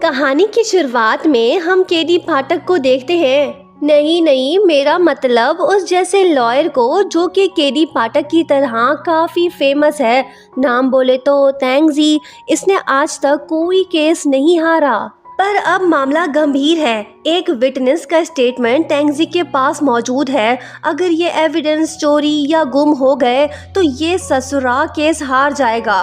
कहानी की शुरुआत में हम केडी पाठक को देखते हैं। नहीं, मेरा मतलब उस जैसे लॉयर को जो कि केडी पाठक की तरह काफ़ी फेमस है। नाम बोले तो तेंगजी। इसने आज तक कोई केस नहीं हारा, पर अब मामला गंभीर है। एक विटनेस का स्टेटमेंट तेंगजी के पास मौजूद है। अगर ये एविडेंस चोरी या गुम हो गए तो ये ससुरा केस हार जाएगा।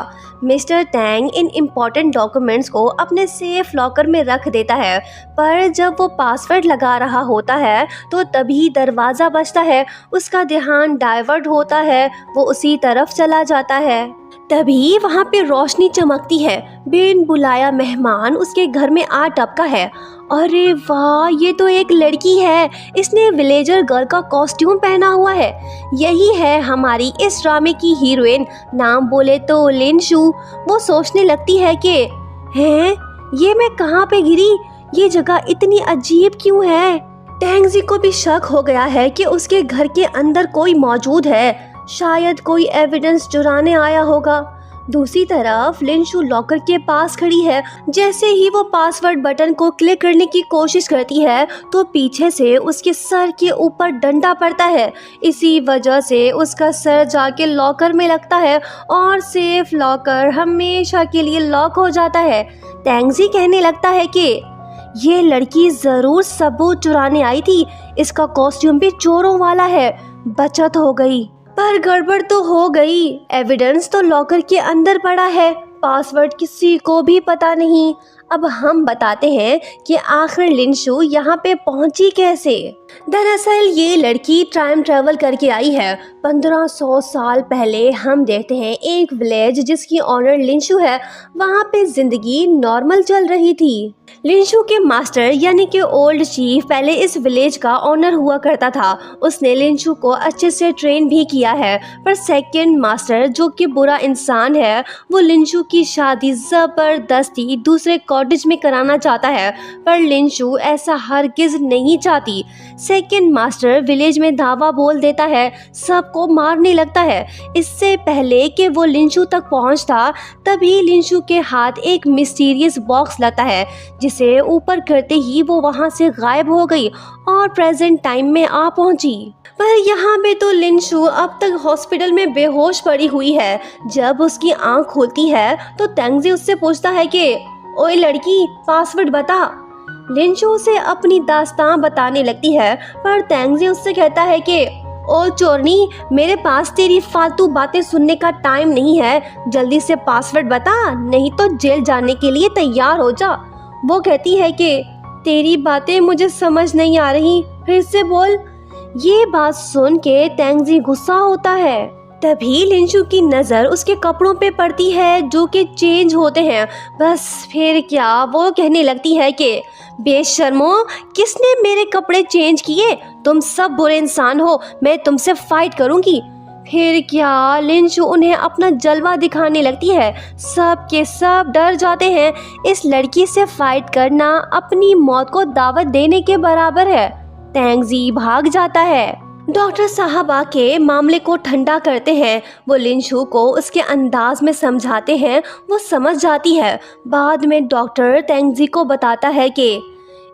मिस्टर तेंग इन इम्पोर्टेंट डॉक्यूमेंट्स को अपने सेफ लॉकर में रख देता है, पर जब वो पासवर्ड लगा रहा होता है तो तभी दरवाज़ा बजता है। उसका ध्यान डाइवर्ट होता है, वो उसी तरफ चला जाता है। तभी वहाँ पे रोशनी चमकती है। बिन बुलाया मेहमान उसके घर में आ टपका है। अरे वाह, ये तो एक लड़की है। इसने विलेजर गर्ल का कॉस्ट्यूम पहना हुआ है। यही है हमारी इस ड्रामे की हीरोइन। नाम बोले तो लिन शू। वो सोचने लगती है कि हैं, ये मैं कहाँ पे गिरी? ये जगह इतनी अजीब क्यों है? तेंगजी को भी शक हो गया है कि उसके घर के अंदर कोई मौजूद है। शायद कोई एविडेंस चुराने आया होगा। दूसरी तरफ लिनशू लॉकर के पास खड़ी है। जैसे ही वो पासवर्ड बटन को क्लिक करने की कोशिश करती है तो पीछे से उसके सर के ऊपर डंडा पड़ता है। इसी वजह से उसका सर जाके लॉकर में लगता है और सेफ लॉकर हमेशा के लिए लॉक हो जाता है। तेंगजी कहने लगता है कि ये लड़की जरूर सबूत चुराने आई थी। इसका कॉस्ट्यूम भी चोरों वाला है। बचत हो गई, पर गड़बड़ तो हो गई। एविडेंस तो लॉकर के अंदर पड़ा है, पासवर्ड किसी को भी पता नहीं। अब हम बताते हैं कि आखिर लिनशू यहाँ पे पहुंची कैसे। दरअसल ये लड़की टाइम ट्रैवल करके आई है 1500 साल पहले। हम देखते हैं एक विलेज जिसकी ऑनर लिनशू है। वहाँ पे जिंदगी नॉर्मल चल रही थी। लिनशू के मास्टर यानी कि ओल्ड चीफ पहले इस विलेज का ऑनर हुआ करता था। उसने लिनशू को अच्छे से ट्रेन भी किया है, पर सेकंड मास्टर जो कि बुरा इंसान है, वो लिनशू की शादी जबरदस्ती दूसरे कॉटेज में कराना चाहता है, पर लिनशू ऐसा हरगिज नहीं चाहती। सेकंड मास्टर विलेज में धावा बोल देता है, सबको मारने लगता है। इससे पहले कि वो लिनशू तक पहुंचता, तभी लिनशू के हाथ एक मिस्टीरियस बॉक्स लगता है, जिसे ऊपर करते ही वो वहां से गायब हो गई और प्रेजेंट टाइम में आ पहुंची। पर यहाँ पे तो लिनशू अब तक हॉस्पिटल में बेहोश पड़ी हुई है। जब उसकी आंख खुलती है तो तेंगजी उससे पूछता है कि ओए लड़की, पासवर्ड बता। लिनशू उसे अपनी दास्तां बताने लगती है, पर तेंगजी उससे कहता है कि ओ चोरनी, मेरे पास तेरी फालतू बातें सुनने का टाइम नहीं है। जल्दी से पासवर्ड बता, नहीं तो जेल जाने के लिए तैयार हो जा। वो कहती है कि तेरी बातें मुझे समझ नहीं आ रही, फिर से बोल। ये बात सुन के तेंगजी गुस्सा होता है। तभी लिनशू की नज़र उसके कपड़ों पे पड़ती है जो कि चेंज होते हैं। बस फिर क्या, वो कहने लगती है कि बेशर्मो, किसने मेरे कपड़े चेंज किए? तुम सब बुरे इंसान हो, मैं तुमसे फाइट करूंगी। फिर क्या, लिनशू उन्हें अपना जलवा दिखाने लगती है। सब के सब डर जाते हैं। इस लड़की से फाइट करना अपनी मौत को दावत देने के बराबर है। तेंगजी भाग जाता है। डॉक्टर साहब आके मामले को ठंडा करते हैं। वो लिनशू को उसके अंदाज में समझाते हैं। वो समझ जाती है। बाद में डॉक्टर तेंगजी को बताता है कि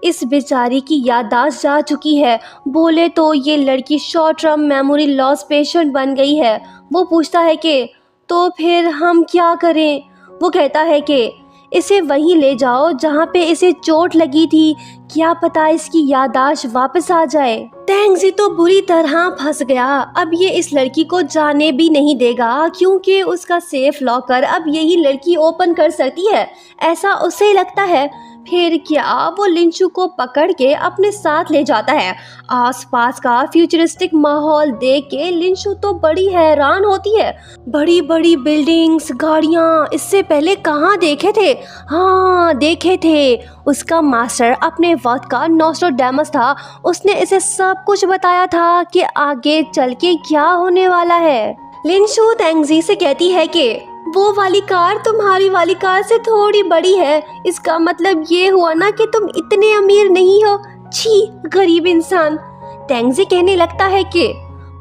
इस बेचारी की याददाश्त जा चुकी है। बोले तो ये लड़की short term memory loss patient बन गई है। वो पूछता है कि तो फिर हम क्या करें? वो कहता है कि इसे वहीं ले जाओ जहाँ पे इसे चोट लगी थी। क्या पता इसकी याददाश्त वापस आ जाए। तेंगजी तो बुरी तरह फंस गया। अब ये इस लड़की को जाने भी नहीं देगा, क्योंकि उसका सेफ लॉकर अब यही लड़की ओपन कर सकती है, ऐसा उसे लगता है। फिर क्या, वो लिनशू को पकड़ के अपने साथ ले जाता है। आसपास का फ्यूचरिस्टिक माहौल देख के लिनशू तो बड़ी हैरान होती है। बड़ी बड़ी बिल्डिंग्स, गाड़ियाँ, इससे पहले कहाँ देखे थे? हाँ, देखे थे। उसका मास्टर अपने वक्त का नोस्ट्राडामस था। उसने इसे सब कुछ बताया था कि आगे चल के क्या होने वाला है। लिनशू तेंगजी से कहती है कि वो वाली कार तुम्हारी वाली कार से थोड़ी बड़ी है। इसका मतलब ये हुआ ना कि तुम इतने अमीर नहीं हो। छी, गरीब इंसान। तेंगजी कहने लगता है कि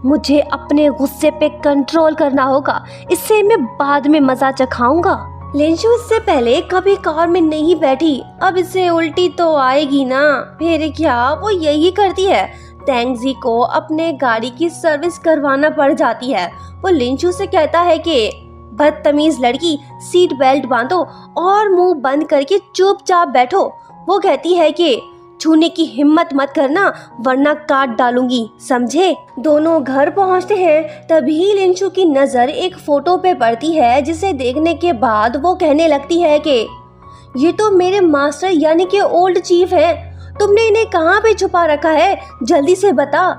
मुझे अपने गुस्से पे कंट्रोल करना होगा, इससे मैं बाद में मजा चखाऊंगा। लिंशु इससे पहले कभी कार में नहीं बैठी, अब इसे उल्टी तो आएगी ना, फिर क्या वो यही करती है। तेंगजी को अपने गाड़ी की सर्विस करवाना पड़ जाती है। वो लिंशु से कहता है कि बदतमीज लड़की, सीट बेल्ट बांधो और मुंह बंद करके चुपचाप बैठो। वो कहती है कि छूने की हिम्मत मत करना वरना काट डालूंगी, समझे। दोनों घर पहुंचते हैं तभी लिंशु की नजर एक फोटो पे पड़ती है, जिसे देखने के बाद वो कहने लगती है कि ये तो मेरे मास्टर यानी कि ओल्ड चीफ है, तुमने इन्हें कहाँ पे छुपा रखा है, जल्दी से बता।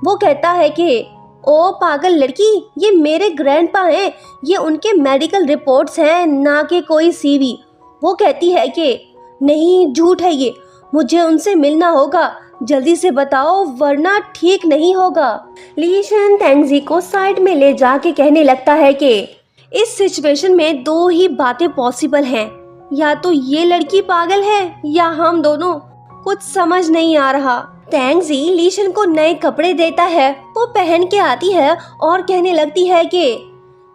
वो कहता है कि ओ पागल लड़की, ये मेरे ग्रैंडपा हैं, ये उनके मेडिकल रिपोर्ट्स हैं, ना कि कोई सीवी। वो कहती है कि नहीं, झूठ है ये, मुझे उनसे मिलना होगा, जल्दी से बताओ वरना ठीक नहीं होगा। लीशन तेंगजी को साइड में ले जाके कहने लगता है कि इस सिचुएशन में दो ही बातें पॉसिबल हैं, या तो ये लड़की पागल है या हम दोनों, कुछ समझ नहीं आ रहा। तेंगजी लीशन को नए कपड़े देता है, वो पहन के आती है और कहने लगती है कि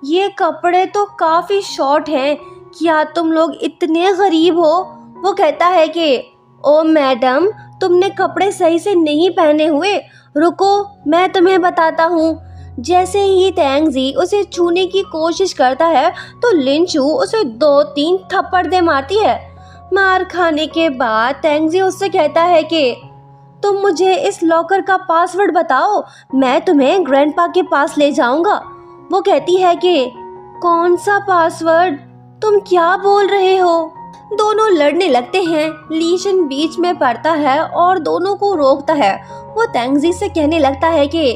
ये कपड़े तो काफी शॉर्ट हैं, क्या तुम लोग इतने गरीब हो। वो कहता है कि ओ मैडम, तुमने कपड़े सही से नहीं पहने हुए, रुको मैं तुम्हें बताता हूँ। जैसे ही तेंगजी उसे छूने की कोशिश करता है तो लिंशु उसे 2-3 थप्पड़ दे मारती है। मार खाने के बाद तेंगजी उससे कहता है कि तुम मुझे इस लॉकर का पासवर्ड बताओ, मैं तुम्हें ग्रैंडपा के पास ले जाऊंगा। वो कहती है कि कौन सा पासवर्ड, तुम क्या बोल रहे हो। दोनों लड़ने लगते हैं। लीशन बीच में पड़ता है और दोनों को रोकता है। वो तेंगजी से कहने लगता है कि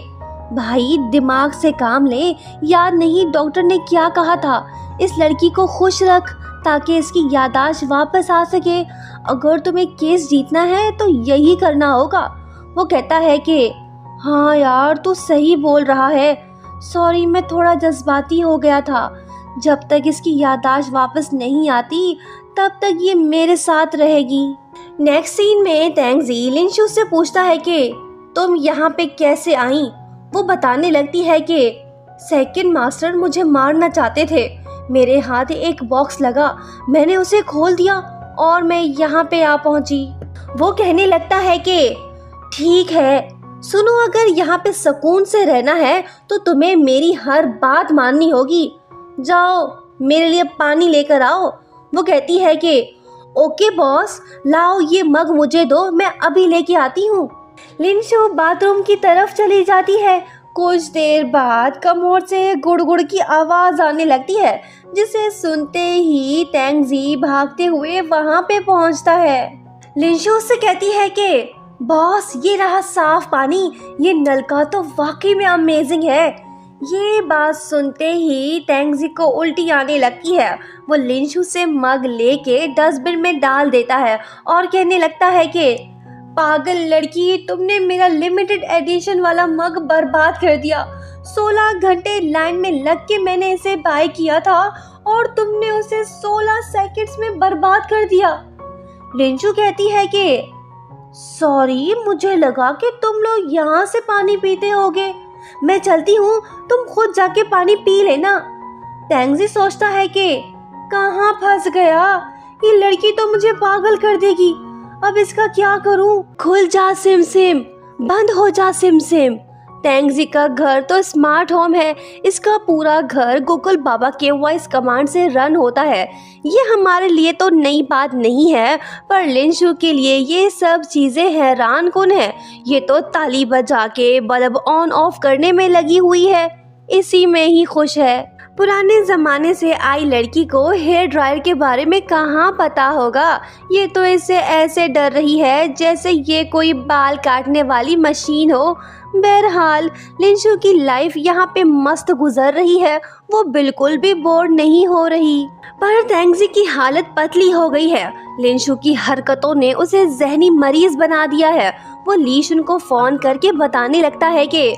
भाई दिमाग से काम ले, याद नहीं डॉक्टर ने क्या कहा था, इस लड़की को खुश रख ताकि इसकी याददाश्त वापस आ सके। अगर तुम्हें केस जीतना है तो यही करना होगा। वो कहता है कि हाँ यार, तू सही बोल रहा है, सॉरी मैं थोड़ा जज्बाती हो गया था। जब तक इसकी याददाश्त वापस नहीं आती तब तक ये मेरे साथ रहेगी। नेक्स्ट सीन में तेंगजी लिंशु से पूछता है कि तुम यहाँ पे कैसे आई। वो बताने लगती है कि सेकंड मास्टर मुझे मारना चाहते थे, मेरे हाथ एक बॉक्स लगा, मैंने उसे खोल दिया और मैं यहाँ पे आ पहुँची। वो कहने लगता है कि ठीक है, सुनो, अगर यहाँ पे सुकून से रहना है तो तुम्हें मेरी हर बात माननी होगी। जाओ मेरे लिए पानी लेकर आओ। वो कहती है कि ओके बॉस, लाओ ये मग मुझे दो, मैं अभी लेके आती हूँ। लिंशु बाथरूम की तरफ चली जाती है। कुछ देर बाद कमोड से गुड़गुड़ की आवाज आने लगती है, जिसे सुनते ही तेंगजी भागते हुए वहां पे पहुंचता है। लिंशु उससे कहती है कि बॉस ये रहा साफ पानी, ये नलका तो वाकई में अमेजिंग है। ये बात सुनते ही तेंगजी को उल्टी आने लगती है। वो लिंशु से मग लेके डस्टबिन में डाल देता है और कहने लगता है कि पागल लड़की, तुमने मेरा लिमिटेड एडिशन वाला मग बर्बाद कर दिया। 16 घंटे लाइन में लग के मैंने इसे बाय किया था और तुमने उसे 16 सेकंड्स में बर्बाद कर दिया। लिंशु कहती है कि सॉरी, मुझे लगा कि तुम लोग यहाँ से पानी पीते होगे, मैं चलती हूँ, तुम खुद जाके पानी पी लेना। तेंगजी सोचता है कि कहाँ फंस गया, ये लड़की तो मुझे पागल कर देगी, अब इसका क्या करूँ। खुल जा सिम सिम, बंद हो जा सिम सिम। तेंगजी का घर तो स्मार्ट होम है, इसका पूरा घर गोकुल बाबा के वॉइस कमांड से रन होता है। ये हमारे लिए तो नई बात नहीं है, पर लिंशु के लिए ये सब चीज़ें हैरान कुन है। ये तो ताली बजा के बल्ब ऑन ऑफ करने में लगी हुई है, इसी में ही खुश है। पुराने ज़माने से आई लड़की को हेयर ड्रायर के बारे में कहाँ पता होगा। ये तो इससे ऐसे डर रही है जैसे ये कोई बाल काटने वाली मशीन हो। बहरहाल लिंशु की लाइफ यहाँ पे मस्त गुजर रही है, वो बिल्कुल भी बोर नहीं हो रही। पर तेंगजी की हालत पतली हो गई है। लिंशु की हरकतों ने उसे जहनी मरीज बना दिया है। वो लीशन को फोन करके बताने लगता है कि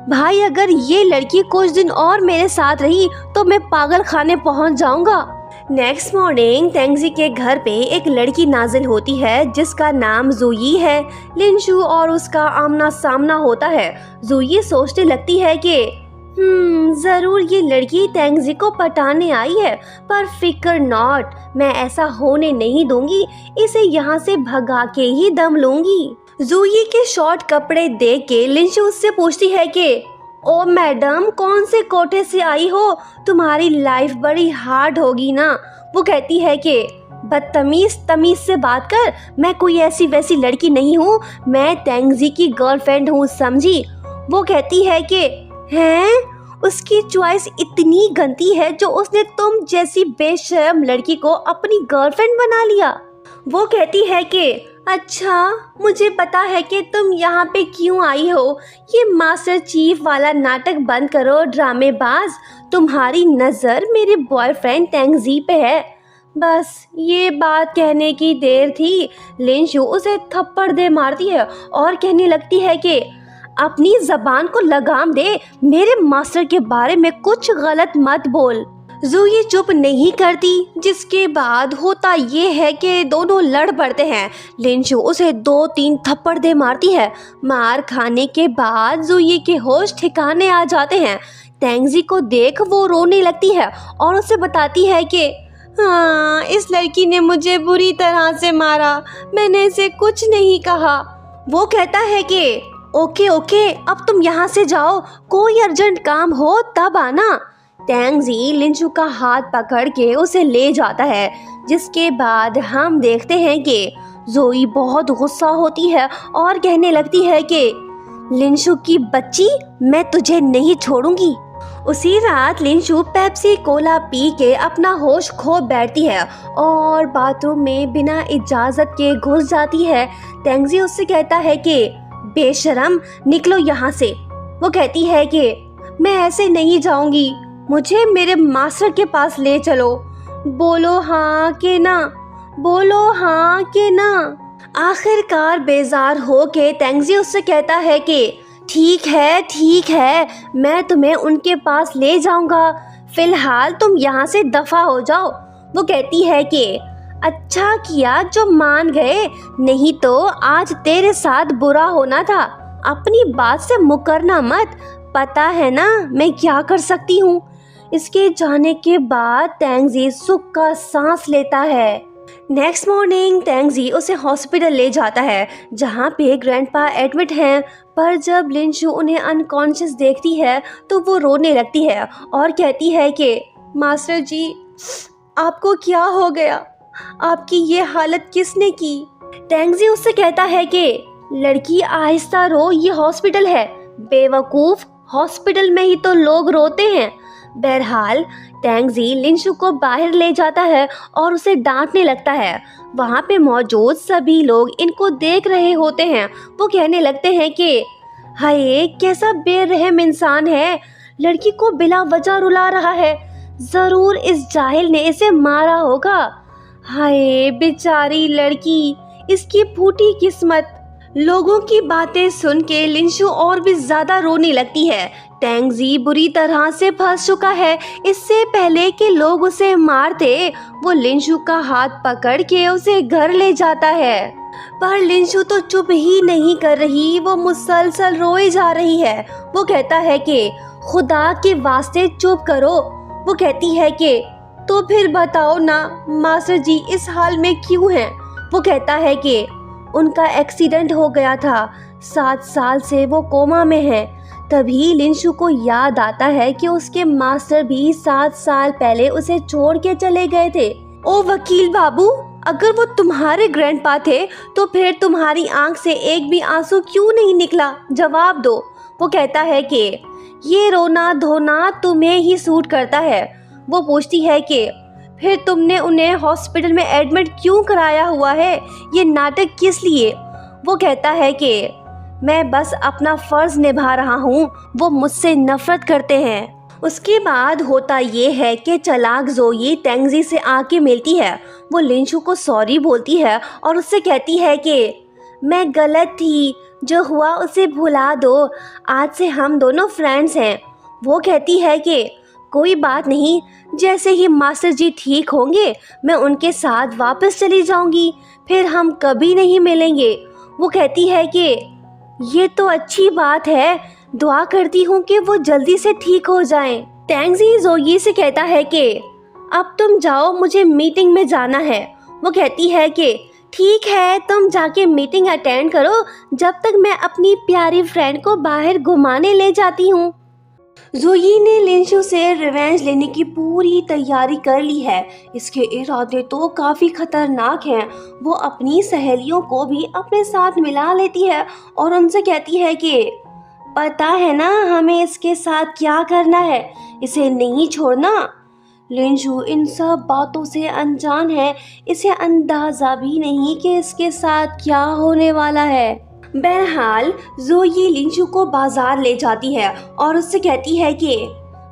भाई, अगर ये लड़की कुछ दिन और मेरे साथ रही तो मैं पागल खाने पहुंच जाऊंगा। नेक्स्ट मॉर्निंग तेंगजी के घर पे एक लड़की नाजिल होती है जिसका नाम जूयी है। लिंशु और उसका आमना सामना होता है। जूयी सोचने लगती है कि जरूर ये लड़की तेंगजी को पटाने आई है, पर फिकर नॉट, मैं ऐसा होने नहीं दूंगी। इसे यहाँ से भगा के ही दम लूंगी। जूही के शॉर्ट कपड़े देख के लिंशु उससे पूछती है कि ओ मैडम, कौन से कोठे से आई हो? तुम्हारी लाइफ बड़ी हार्ड होगी ना। वो कहती है कि बदतमीज, तमीज से बात कर, मैं कोई ऐसी वैसी लड़की नहीं हूँ, मैं तेंगजी की गर्लफ्रेंड हूँ, समझी? वो कहती है कि हैं? उसकी चॉइस इतनी गंदी है जो उसने तुम जैसी बेशर्म लड़की को अपनी गर्लफ्रेंड बना लिया। वो कहती है कि अच्छा, मुझे पता है कि तुम यहाँ पे क्यों आई हो। ये मास्टर चीफ वाला नाटक बंद करो ड्रामेबाज। तुम्हारी नज़र मेरे बॉयफ्रेंड तेंगजी पे है। बस ये बात कहने की देर थी, लिंशु उसे थप्पड़ दे मारती है और कहने लगती है कि अपनी जबान को लगाम दे, मेरे मास्टर के बारे में कुछ गलत मत बोल। जूही चुप नहीं करती, जिसके बाद होता ये है कि दोनों लड़ पड़ते हैं। लिंशु उसे 2-3 थप्पड़ दे मारती है। मार खाने के बाद जूही के होश ठिकाने आ जाते हैं। तेंगजी को देख वो रोने लगती है और उसे बताती है कि हाँ, इस लड़की ने मुझे बुरी तरह से मारा, मैंने इसे कुछ नहीं कहा। वो कहता है कि ओके ओके, अब तुम यहाँ से जाओ, कोई अर्जेंट काम हो तब आना। तेंगजी लिंशु का हाथ पकड़ के उसे ले जाता है, जिसके बाद हम देखते हैं कि जोई बहुत गुस्सा होती है और कहने लगती है कि लिंशु की बच्ची, मैं तुझे नहीं छोड़ूंगी। उसी रात लिंशु पेप्सी कोला पी के अपना होश खो बैठती है और बाथरूम में बिना इजाजत के घुस जाती है। तेंगजी उससे कहता है कि बेशरम, निकलो यहाँ से। वो कहती है कि मैं ऐसे नहीं जाऊंगी, मुझे मेरे मास्टर के पास ले चलो। बोलो हाँ कि ना, बोलो हाँ कि ना। आखिरकार बेजार हो के तेंगजी उससे कहता है कि ठीक है, मैं तुम्हें उनके पास ले जाऊंगा, फिलहाल तुम यहाँ से दफा हो जाओ। वो कहती है कि अच्छा किया जो मान गए, नहीं तो आज तेरे साथ बुरा होना था। अपनी बात से मुकरना मत, पता है ना मैं क्या कर सकती हूँ। इसके जाने के बाद तेंगजी सुख का सांस लेता है। नेक्स्ट मॉर्निंग तेंगजी उसे हॉस्पिटल ले जाता है, जहाँ पे ग्रैंडपा एडमिट हैं। पर जब लिंशु उन्हें अनकॉन्शियस देखती है तो वो रोने लगती है और कहती है कि मास्टर जी, आपको क्या हो गया? आपकी ये हालत किसने की? तेंगजी उससे कहता है कि लड़की आहिस्ता रो, ये हॉस्पिटल है। बेवकूफ, हॉस्पिटल में ही तो लोग रोते हैं। बहरहाल तेंगजी लिंशु को बाहर ले जाता है और उसे डांटने लगता है। वहाँ पे मौजूद सभी लोग इनको देख रहे होते हैं। वो कहने लगते हैं कि हाय, कैसा बेरहम इंसान है, लड़की को बिला वजह रुला रहा है, जरूर इस जाहिल ने इसे मारा होगा। हाय बेचारी लड़की, इसकी फूटी किस्मत। लोगों की बातें सुन के लिंशु और भी ज्यादा रोने लगती है। तेंगजी बुरी तरह से फंस चुका है। इससे पहले कि लोग उसे मारते, वो लिंशु का हाथ पकड़ के उसे घर ले जाता है। पर लिंशु तो चुप ही नहीं कर रही, वो मुसलसल रोए जा रही है। वो कहता है कि खुदा के वास्ते चुप करो। वो कहती है कि तो फिर बताओ ना मास्टर जी इस हाल में क्यों हैं? वो कहता है कि उनका एक्सीडेंट हो गया था, 7 साल से वो कोमा में है। तभी लिंशु को याद आता है कि उसके मास्टर भी 7 साल पहले उसे छोड़ के चले गए थे। ओ वकील बाबू, अगर वो तुम्हारे ग्रैंडपा थे तो फिर तुम्हारी आंख से एक भी आंसू क्यों नहीं निकला? जवाब दो। वो कहता है कि ये रोना धोना तुम्हें ही सूट करता है। वो पूछती है कि फिर तुमने उन्हें हॉस्पिटल में एडमिट क्यों कराया हुआ है? ये नाटक किस लिए? वो कहता है कि मैं बस अपना फर्ज निभा रहा हूँ, वो मुझसे नफरत करते हैं। उसके बाद होता ये है कि चालाक जोई तेंगजी से आके मिलती है। वो लिंशु को सॉरी बोलती है और उससे कहती है कि मैं गलत थी, जो हुआ उसे भुला दो, आज से हम दोनों फ्रेंड्स हैं। वो कहती है कि कोई बात नहीं, जैसे ही मास्टर जी ठीक होंगे मैं उनके साथ वापस चली जाऊंगी, फिर हम कभी नहीं मिलेंगे। वो कहती है कि ये तो अच्छी बात है, दुआ करती हूँ कि वो जल्दी से ठीक हो जाएं। टैंगजी जोई से कहता है कि अब तुम जाओ, मुझे मीटिंग में जाना है। वो कहती है कि ठीक है, तुम जाके मीटिंग अटेंड करो, जब तक मैं अपनी प्यारी फ्रेंड को बाहर घुमाने ले जाती हूँ। जोई ने लिंशु से रिवेंज लेने की पूरी तैयारी कर ली है। इसके इरादे तो काफ़ी खतरनाक हैं। वो अपनी सहेलियों को भी अपने साथ मिला लेती है और उनसे कहती है कि पता है ना हमें इसके साथ क्या करना है, इसे नहीं छोड़ना। लिंशु इन सब बातों से अनजान है, इसे अंदाजा भी नहीं कि इसके साथ क्या होने वाला है। बहरहाल जोई लिंशु को बाजार ले जाती है और उससे कहती है कि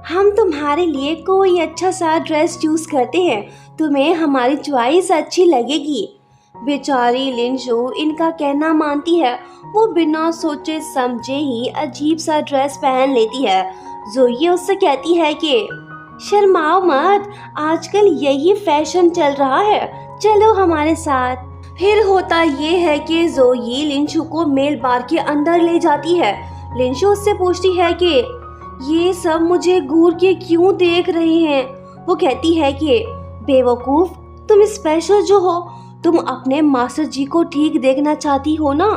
हम तुम्हारे लिए कोई अच्छा सा ड्रेस चूज करते हैं, तुम्हें हमारी चॉइस अच्छी लगेगी। बेचारी लिंशु इनका कहना मानती है। वो बिना सोचे समझे ही अजीब सा ड्रेस पहन लेती है। जोई उससे कहती है कि शर्माओ मत, आजकल यही फैशन चल रहा है, चलो हमारे साथ। फिर होता ये है कि जोई लिंशु को मेल बार के अंदर ले जाती है। लिंशु उससे पूछती है कि ये सब मुझे घूर के क्यों देख रहे हैं। वो कहती है कि बेवकूफ, तुम स्पेशल जो हो, तुम अपने मास्टर जी को ठीक देखना चाहती हो ना।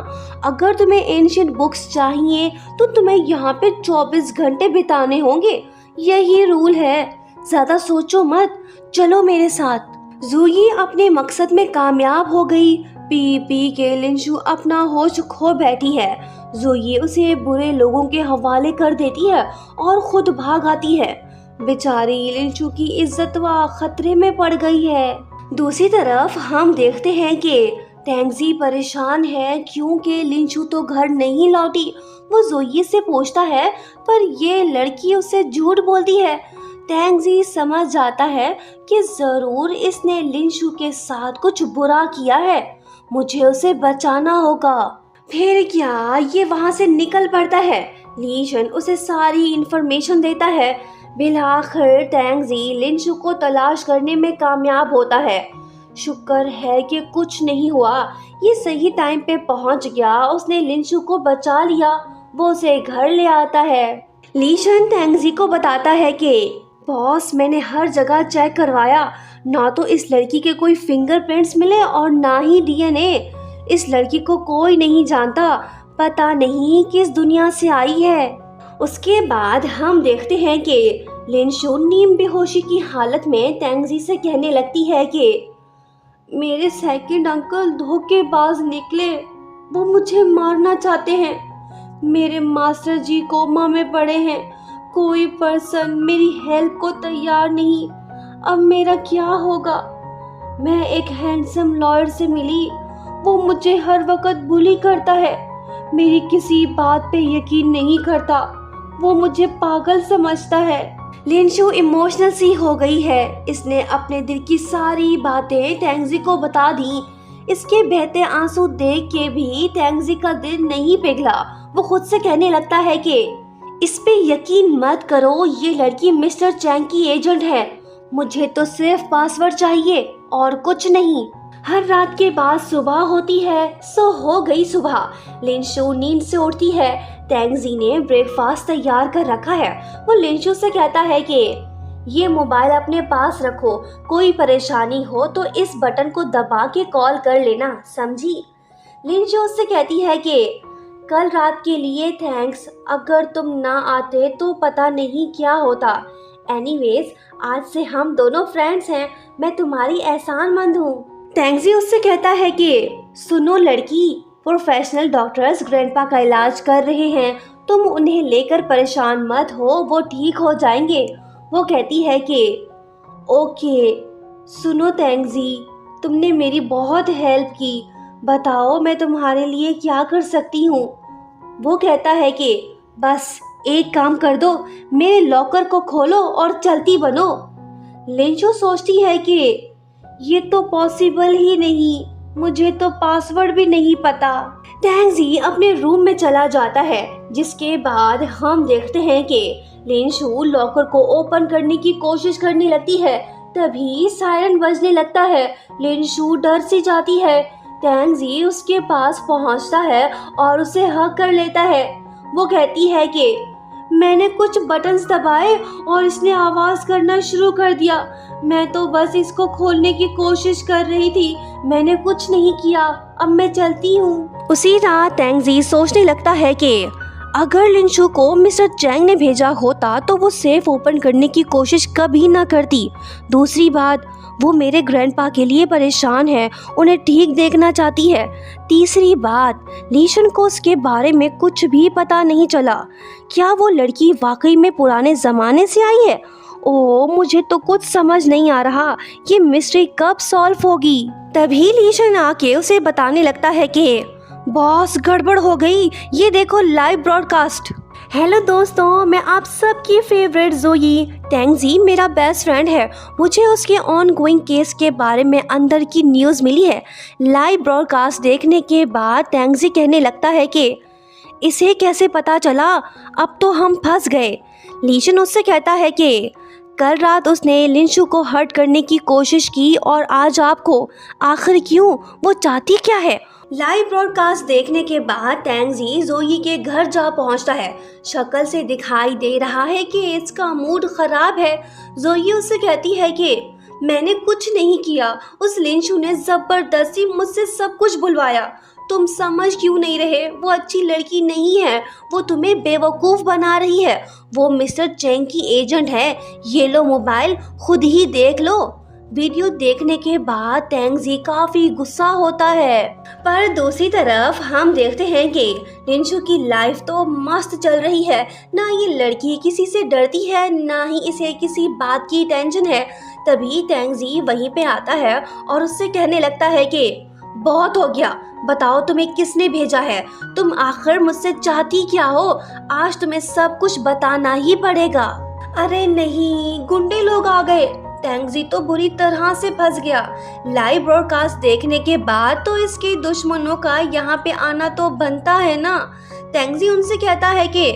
अगर तुम्हें एंशिएंट बुक्स चाहिए तो तुम्हें यहाँ पे 24 घंटे बिताने होंगे, यही रूल है, ज्यादा सोचो मत, चलो मेरे साथ। जोई अपने मकसद में कामयाब हो गई। पी पी के लिंशु अपना होश खो बैठी है। जोई उसे बुरे लोगों के हवाले कर देती है और खुद भाग आती है। बेचारी लिंशु की इज्जत व खतरे में पड़ गई है। दूसरी तरफ हम देखते हैं कि टैंगजी परेशान है क्योंकि लिंशु तो घर नहीं लौटी। वो जोई से पूछता है पर ये लड़की उससे झूठ बोलती है। टैंगजी समझ जाता है कि जरूर इसने लिंशु के साथ कुछ बुरा किया है, मुझे उसे बचाना होगा। फिर क्या ये वहां से निकल पड़ता है। लीशन उसे सारी इंफॉर्मेशन देता है। बिलाखिर टैंगजी लिंशु को तलाश करने में कामयाब होता है। शुक्र है कि कुछ नहीं हुआ, ये सही टाइम पे पहुंच गया, उसने लिंशु को बचा लिया। वो उसे घर ले आता है। लीशन टैंगजी को बताता है कि बॉस, मैंने हर जगह चेक करवाया, ना तो इस लड़की के कोई फिंगरप्रिंट्स मिले और ना ही डीएनए। इस लड़की को कोई नहीं जानता, पता नहीं किस दुनिया से आई है। उसके बाद हम देखते हैं कि लिंशु नीम बेहोशी की हालत में टैंगजी से कहने लगती है कि मेरे सेकंड अंकल धोखेबाज निकले, वो मुझे मारना चाहते हैं। मेरे मास्टर जी कोमा में पड़े हैं, कोई पर्सन मेरी हेल्प को तैयार नहीं। अब मेरा क्या होगा। मैं एक हैंडसम लॉयर से मिली, वो मुझे हर वक्त बुली करता है, मेरी किसी बात पे यकीन नहीं करता, वो मुझे पागल समझता है। लिंशु इमोशनल सी हो गई है। इसने अपने दिल की सारी बातें टैंगजी को बता दी। इसके बहते आंसू देख के भी टैंगजी का दिल नहीं पिघला। वो खुद से कहने लगता है कि इस पे यकीन मत करो, ये लड़की मिस्टर चैंग की एजेंट है, मुझे तो सिर्फ पासवर्ड चाहिए और कुछ नहीं। हर रात के बाद सुबह होती है। सो हो गई सुबह। लिंशु नींद से उठती है। टैंगजी ने ब्रेकफास्ट तैयार कर रखा है। वो लिंशु से कहता है कि ये मोबाइल अपने पास रखो, कोई परेशानी हो तो इस बटन को दबा के कॉल कर लेना, समझी। लिंशु उससे कहती है कि कल रात के लिए थैंक्स, अगर तुम ना आते तो पता नहीं क्या होता। एनीवेज, आज से हम दोनों फ्रेंड्स हैं, मैं तुम्हारी एहसानमंद हूँ। टैंगजी उससे कहता है कि सुनो लड़की, प्रोफेशनल डॉक्टर्स ग्रैंडपा का इलाज कर रहे हैं, तुम उन्हें लेकर परेशान मत हो, वो ठीक हो जाएंगे। वो कहती है कि ओके। सुनो टैंगजी, तुमने मेरी बहुत हेल्प की, बताओ मैं तुम्हारे लिए क्या कर सकती हूँ। वो कहता है कि बस एक काम कर दो, मेरे लॉकर को खोलो और चलती बनो। लिंशु सोचती है कि ये तो पॉसिबल ही नहीं, मुझे तो पासवर्ड भी नहीं पता। टैंगजी अपने रूम में चला जाता है, जिसके बाद हम देखते हैं कि लिंशु लॉकर को ओपन करने की कोशिश करने लगती है। तभी सायरन बजने लगता है। लिंशु डर सी जाती है। टैंगजी उसके पास पहुंचता है और उसे हग कर लेता है। वो कहती है कि मैंने कुछ बटन्स दबाए और इसने आवाज़ करना शुरू कर दिया। मैं तो बस इसको खोलने की कोशिश कर रही थी, मैंने कुछ नहीं किया, अब मैं चलती हूँ। उसी रात तेंगजी सोचने लगता है कि अगर लिंशु को मिस्टर चैंग ने भेजा होता तो वो सेफ ओपन करने की कोशिश कभी ना करती। दूसरी बात, वो मेरे ग्रैंडपा के लिए परेशान है, उन्हें ठीक देखना चाहती है। तीसरी बात, लीशन को उसके बारे में कुछ भी पता नहीं चला। क्या वो लड़की वाकई में पुराने ज़माने से आई है? ओह, मुझे तो कुछ समझ नहीं आ रहा, ये मिस्ट्री कब सॉल्व होगी। तभी लीशन आके उसे बताने लगता है कि बॉस, गड़बड़ हो गई, ये देखो लाइव ब्रॉडकास्ट। हेलो दोस्तों, मैं आप सबकी फेवरेट जोई। तेंगजी मेरा बेस्ट फ्रेंड है, मुझे उसके ऑन गोइंग केस के बारे में अंदर की न्यूज़ मिली है। लाइव ब्रॉडकास्ट देखने के बाद तेंगजी कहने लगता है कि इसे कैसे पता चला, अब तो हम फंस गए। लीशन उससे कहता है कि कल रात उसने लिंशु को हर्ट करने की कोशिश की और आज आपको, आखिर क्यों, वो चाहती क्या है। लाइव ब्रॉडकास्ट देखने के बाद तेंगजी जोई के घर जा पहुंचता है। शक्ल से दिखाई दे रहा है कि इसका मूड खराब है। जोई उससे कहती है कि मैंने कुछ नहीं किया, उस लिंशु ने जबरदस्ती मुझसे सब कुछ बुलवाया। तुम समझ क्यों नहीं रहे, वो अच्छी लड़की नहीं है, वो तुम्हें बेवकूफ़ बना रही है। वो मिस्टर चैंग की एजेंट है। ये लो मोबाइल, खुद ही देख लो। वीडियो देखने के बाद तेंगजी काफी गुस्सा होता है। पर दूसरी तरफ हम देखते हैं कि लिंशु की लाइफ तो मस्त चल रही है। ना ये लड़की किसी से डरती है, ना ही इसे किसी बात की टेंशन है। तभी तेंगजी वहीं पे आता है और उससे कहने लगता है कि बहुत हो गया, बताओ तुम्हें किसने भेजा है, तुम आखिर मुझसे चाहती क्या हो, आज तुम्हें सब कुछ बताना ही पड़ेगा। अरे नहीं, गुंडे लोग आ गए। तेंगजी तो बुरी तरह से फंस गया। लाइव ब्रॉडकास्ट देखने के बाद तो इसके दुश्मनों का यहाँ पे आना तो बनता है ना। तेंगजी उनसे कहता है कि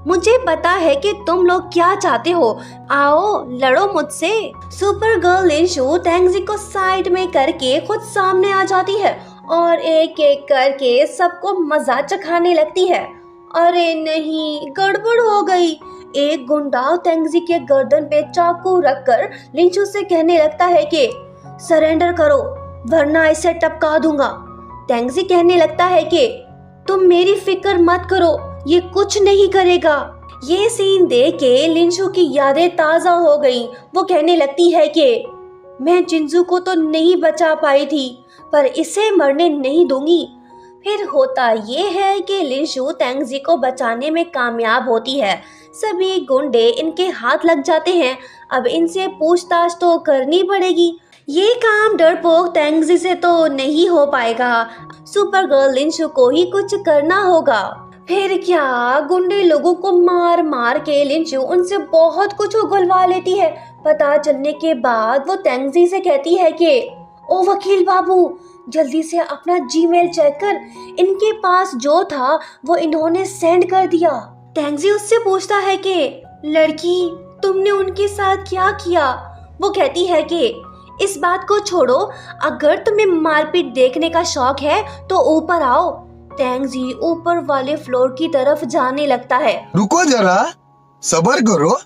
मुझे पता है कि तुम लोग क्या चाहते हो, आओ लड़ो मुझसे। सुपर गर्ल लिंशु तेंगजी को साइड में करके खुद सामने आ जाती है और एक एक करके सबको मजा चखाने लगती है। अरे नहीं, गड़बड़ हो गई। एक गुंडा तेंगजी के गर्दन पे चाकू रखकर लिंशु से कहने लगता है कि सरेंडर करो वरना इसे टपका दूंगा। तेंगजी कहने लगता है कि तुम मेरी फिक्र मत करो, ये कुछ नहीं करेगा। ये सीन देख के लिंशु की यादें ताज़ा हो गईं। वो कहने लगती है कि मैं जिंजू को तो नहीं बचा पाई थी, पर इसे मरने नहीं दूंगी। फिर होता ये है कि लिंशु तेंगजी को बचाने में कामयाब होती है। सभी गुंडे इनके हाथ लग जाते हैं। अब इनसे पूछताछ तो करनी पड़ेगी। ये काम डरपोक तेंगजी से तो नहीं हो पाएगा। सुपर गर्ल लिंशु को ही कुछ करना होगा। फिर क्या, गुंडे लोगों को मार मार के लिंशु उनसे बहुत कुछ उगलवा लेती है। पता चलने के बाद वो तेंगजी से कहती है कि ओ वकील बाबू, जल्दी से अपना जीमेल चेक कर, इनके पास जो था वो इन्होंने सेंड कर दिया। तेंगजी उससे पूछता है कि लड़की, तुमने उनके साथ क्या किया। वो कहती है कि इस बात को छोड़ो, अगर तुम्हें मारपीट देखने का शौक है तो ऊपर आओ। तेंगजी ऊपर वाले फ्लोर की तरफ जाने लगता है। रुको जरा, सब्र करो।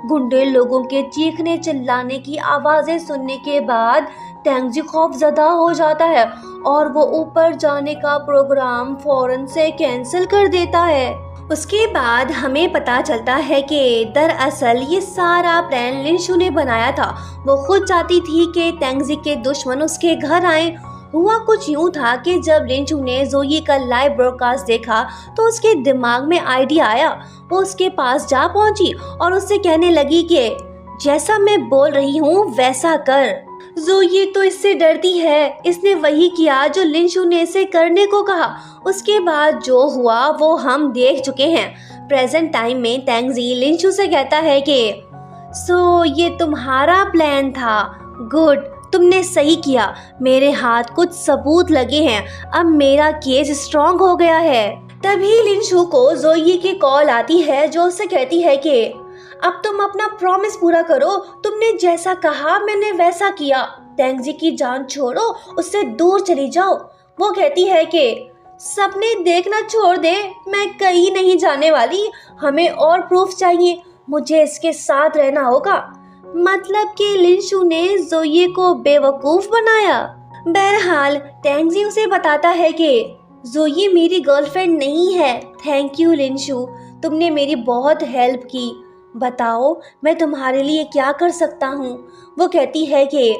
गुंडे लोगों के चीखने चिल्लाने की आवाजें सुनने के बाद तेंगजी खौफजदा हो जाता है और वो ऊपर जाने का प्रोग्राम फौरन से कैंसिल कर देता है। उसके बाद हमें पता चलता है कि दरअसल ये सारा प्लान लिंशु ने बनाया था। वो खुद चाहती थी कि तेंगजी के दुश्मन उसके घर आए। हुआ कुछ यूं था कि जब लिंशु ने जोई का लाइव ब्रॉडकास्ट देखा तो उसके दिमाग में आइडिया आया। वो उसके पास जा पहुंची और उससे कहने लगी कि जैसा मैं बोल रही हूँ वैसा कर। जोई तो इससे डरती है, इसने वही किया जो लिंशु ने इसे करने को कहा। उसके बाद जो हुआ वो हम देख चुके हैं। प्रेजेंट टाइम में तेंगजी लिंशु से कहता है कि सो ये तुम्हारा प्लान था, गुड, तुमने सही किया। मेरे हाथ कुछ सबूत लगे हैं, अब मेरा केस स्ट्रॉन्ग हो गया है। तभी लिंशु को जोई की कॉल आती है जो उससे कहती है कि अब तुम अपना प्रॉमिस पूरा करो, तुमने जैसा कहा मैंने वैसा किया। तेंगजी की जान छोड़ो, उससे दूर चली जाओ। वो कहती है कि सपने देखना छोड़ दे, मैं कहीं नहीं जाने वाली। हमें और प्रूफ चाहिए, मुझे इसके साथ रहना होगा। मतलब कि लिंशु ने जोये को बेवकूफ बनाया। बहरहाल टेंगजी उसे बताता है कि जोये मेरी गर्लफ्रेंड नहीं है। थैंक यू लिंशु, तुमने मेरी बहुत हेल्प की। बताओ मैं तुम्हारे लिए क्या कर सकता हूँ। वो कहती है कि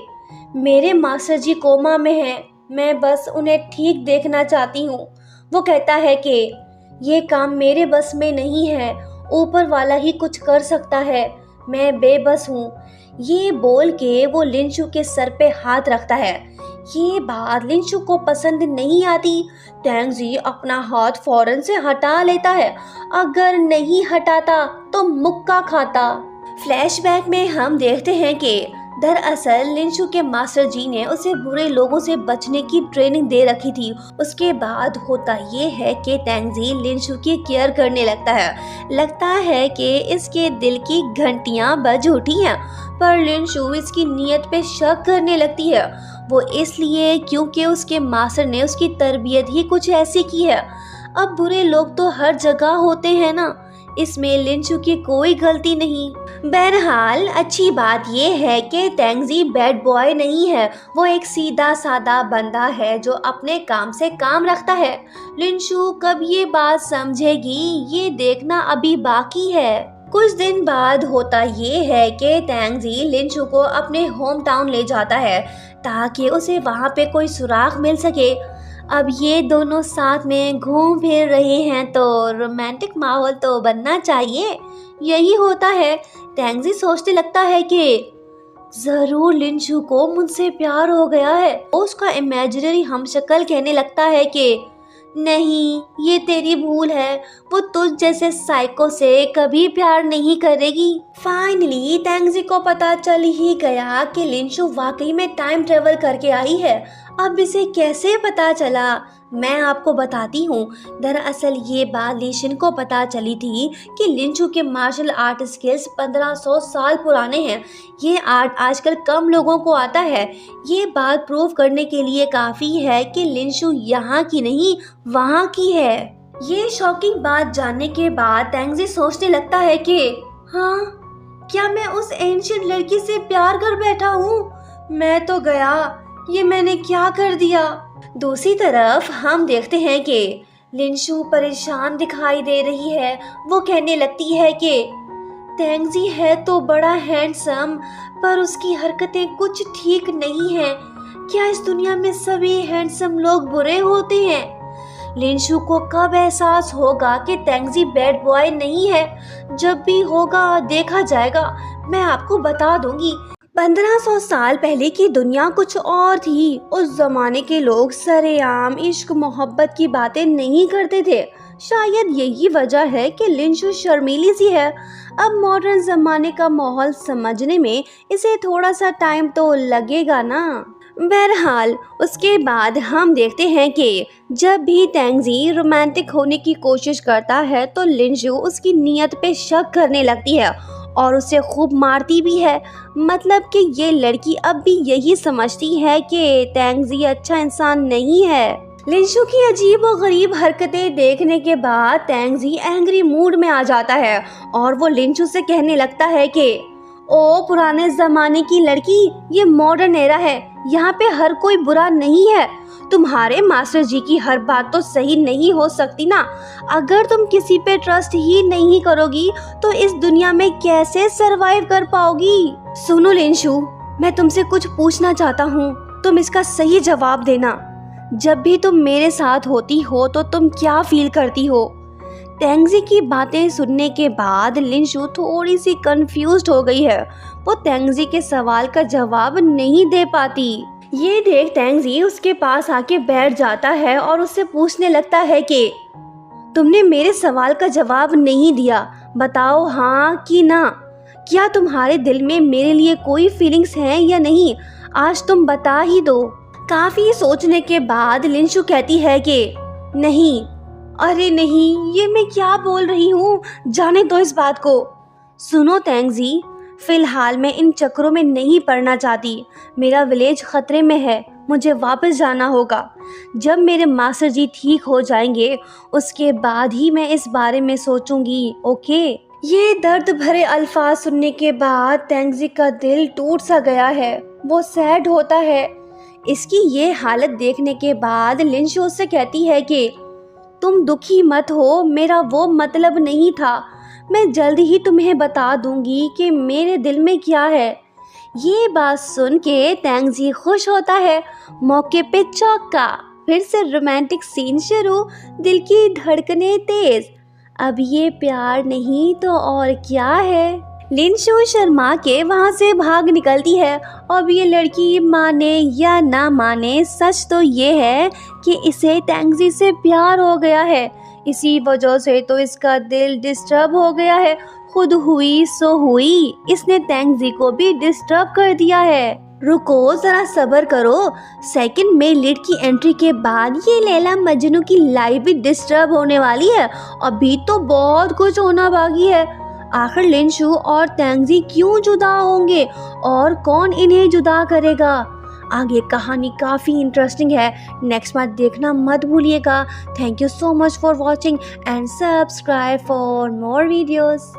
मेरे मास्टर जी कोमा में हैं, मैं बस उन्हें ठीक देखना चाहती हूँ। वो कहता है कि ये काम मेरे बस में नहीं है, ऊपर वाला ही कुछ कर सकता है, मैं बेबस हूँ। ये बोल के वो लिंशु के सर पे हाथ रखता है। ये बात लिंशु को पसंद नहीं आती। टेंगजी अपना हाथ फौरन से हटा लेता है, अगर नहीं हटाता तो मुक्का खाता। फ्लैशबैक में हम देखते हैं कि दरअसल लिंशु के मास्टर जी ने उसे बुरे लोगों से बचने की ट्रेनिंग दे रखी थी। उसके बाद होता ये है कि टेंगजी लिंशु की केयर करने लगता है कि इसके दिल की घंटियां बज उठी हैं। पर लिंशु इसकी नीयत पे शक करने लगती है। वो इसलिए क्योंकि उसके मास्टर ने उसकी तरबियत ही कुछ ऐसी की है। अब बुरे लोग तो हर जगह होते हैं ना, इसमें लिंशु की कोई गलती नहीं। बहरहाल अच्छी बात यह है कि टेंगजी बैड बॉय नहीं है, वो एक सीधा साधा बंदा है जो अपने काम से काम रखता है। लिंशु कब ये बात समझेगी, ये देखना अभी बाकी है। कुछ दिन बाद होता ये है कि टेंगजी लिंशु को अपने होम टाउन ले जाता है ताकि उसे वहाँ पे कोई सुराग मिल सके। अब ये दोनों साथ में घूम फिर रहे हैं तो रोमांटिक माहौल तो बनना चाहिए। यही होता है। टेंगजी सोचने लगता है कि जरूर लिंशु को मुझसे प्यार हो गया है। उसका इमेजिनरी हमशक्ल कहने लगता है कि नहीं, ये तेरी भूल है, वो तुझ जैसे साइको से कभी प्यार नहीं करेगी। फाइनली टेंगजी को पता चल ही गया कि लिंशु वाकई में टाइम ट्रेवल करके आई है। अब इसे कैसे पता चला, मैं आपको बताती हूँ। दरअसल ये बात लिशन को पता चली थी कि लिंशु के मार्शल आर्ट स्किल्स 1500 साल पुराने हैं। ये आर्ट आजकल कम लोगों को आता है। ये बात प्रूव करने के लिए काफ़ी है कि लिंशु यहाँ की नहीं, वहाँ की है। ये शॉकिंग बात जानने के बाद टेंगजी सोचने लगता है कि हाँ, क्या मैं उस एंशिएंट लड़की से प्यार कर बैठा हूँ? मैं तो गया, ये मैंने क्या कर दिया। दूसरी तरफ हम देखते हैं कि लिंशु परेशान दिखाई दे रही है। वो कहने लगती है कि टेंगजी है तो बड़ा हैंडसम, पर उसकी हरकतें कुछ ठीक नहीं हैं। क्या इस दुनिया में सभी हैंडसम लोग बुरे होते हैं? लिंशु को कब एहसास होगा कि टेंगजी बैड बॉय नहीं है? जब भी होगा देखा जाएगा, मैं आपको बता दूंगी। 1500 साल पहले की दुनिया कुछ और थी। उस जमाने के लोग सरेआम इश्क मोहब्बत की बातें नहीं करते थे। शायद यही वजह है कि लिंशु शर्मीली सी है। अब मॉडर्न जमाने का माहौल समझने में इसे थोड़ा सा टाइम तो लगेगा ना। बहरहाल उसके बाद हम देखते हैं कि जब भी टेंगजी रोमांटिक होने की कोशिश करता है तो लिंशु उसकी नीयत पे शक करने लगती है और उसे खूब मारती भी है। मतलब कि ये लड़की अब भी यही समझती है कि टेंगजी अच्छा इंसान नहीं है। लिंशु की अजीब और गरीब हरकतें देखने के बाद टेंगजी एंग्री मूड में आ जाता है और वो लिंशु से कहने लगता है कि ओ पुराने ज़माने की लड़की, ये मॉडर्न एरा है, यहाँ पे हर कोई बुरा नहीं है। तुम्हारे मास्टर जी की हर बात तो सही नहीं हो सकती ना। अगर तुम किसी पे ट्रस्ट ही नहीं करोगी तो इस दुनिया में कैसे सरवाइव कर पाओगी? सुनो लिंशु, मैं तुमसे कुछ पूछना चाहता हूँ, तुम इसका सही जवाब देना। जब भी तुम मेरे साथ होती हो तो तुम क्या फील करती हो? टेंगजी की बातें सुनने के बाद लिंशु थोड़ी सी कंफ्यूज्ड हो गई है। वो टेंगजी के सवाल का जवाब नहीं दे पाती। ये देख टेंगजी उसके पास आके बैठ जाता है और उससे पूछने लगता है कि तुमने मेरे सवाल का जवाब नहीं दिया, बताओ हाँ कि ना। क्या तुम्हारे दिल में मेरे लिए कोई फीलिंग्स हैं या नहीं? आज तुम बता ही दो। काफी सोचने के बाद लिंशु कहती है कि नहीं। अरे नहीं, ये मैं क्या बोल रही हूँ, जाने दो इस बात को। सुनो टेंगजी, फिलहाल मैं इन चक्करों में नहीं पड़ना चाहती। मेरा विलेज खतरे में है, मुझे वापस जाना होगा। जब मेरे मास्टर जी ठीक हो जाएंगे उसके बाद ही मैं इस बारे में सोचूंगी, ओके। ये दर्द भरे अल्फाज सुनने के बाद तेंगजी का दिल टूट सा गया है। वो सैड होता है। इसकी ये हालत देखने के बाद लिंशु उससे कहती है कि तुम दुखी मत हो, मेरा वो मतलब नहीं था। मैं जल्दी ही तुम्हें बता दूंगी कि मेरे दिल में क्या है। ये बात सुन के तेंगजी खुश होता है। मौके पे चौका। फिर से रोमांटिक सीन शुरू। दिल की धड़कनें तेज। अब ये प्यार नहीं तो और क्या है। लिंशु शर्मा के वहाँ से भाग निकलती है। अब ये लड़की माने या ना माने, सच तो ये है कि इसे तेंगजी से प्यार हो गया है। इसी वजह से तो इसका दिल डिस्टर्ब हो गया है। खुद हुई सो हुई, इसने तेंगजी को भी डिस्टर्ब कर दिया है। रुको जरा सब्र करो। सेकंड में लीड की एंट्री के बाद ये लैला मजनू की लाइफ भी डिस्टर्ब होने वाली है। अभी तो बहुत कुछ होना बाकी है। आखिर लिंशु और तेंगजी क्यों जुदा होंगे और कौन इन्हें जुदा करेगा। आगे कहानी काफ़ी इंटरेस्टिंग है। नेक्स्ट बार देखना मत भूलिएगा। Thank you so much for watching and subscribe for more videos.